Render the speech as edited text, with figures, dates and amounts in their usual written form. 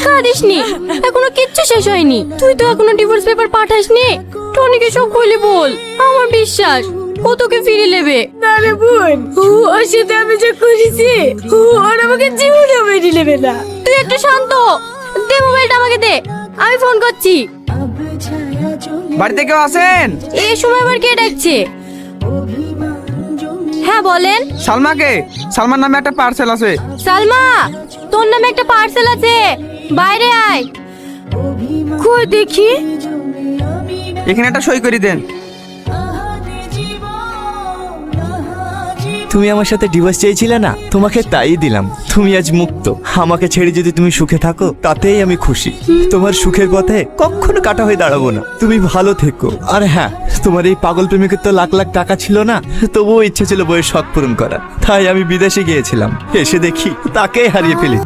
কাঁদিসনি, এখনো কিচ্ছু শেষ হয়নি। তুই তো এখনো ডিভোর্স পেপার পাঠাসনি। টনিকে সব খুলে বল, আমার বিশ্বাস ও তোকে ফিরে নেবে। না রে বোন, ওর সাথে আমি যা করেছি ওর আমাকে জীবনে মেনে নেবে না। তুই একটু শান্ত হ। দে মোবাইলটা আমাকে দে, আমি ফোন করছি। বাড়িতে কেউ আছেন? এই সময় আবার কে ডাকছে? হ্যাঁ বলেন। সালমাকে, সালমার নামে একটা পার্সেল আছে। সালমা, তোর নামে একটা পার্সেল আছে, বাইরে আয়। কই দেখি। এখানে একটা সই করে দেন। তুমি আমার সাথে ডিভোর্স চেয়েছিলে না, তোমাকে তাই দিলাম। তুমি আজ মুক্ত। আমাকে ছেড়ে যদি তুমি সুখে থাকো তাতেই আমি খুশি। তোমার সুখের পথে কখনো কাটা হয়ে দাঁড়াবো না। তুমি ভালো থেকো। আর হ্যাঁ, তোমার এই পাগল প্রেমিকের তো লাখ লাখ টাকা ছিল না, তবুও ইচ্ছে ছিল বইয়ের শখ পূরণ করা। তাই আমি বিদেশে গিয়েছিলাম, এসে দেখি তাকেই হারিয়ে ফেলি।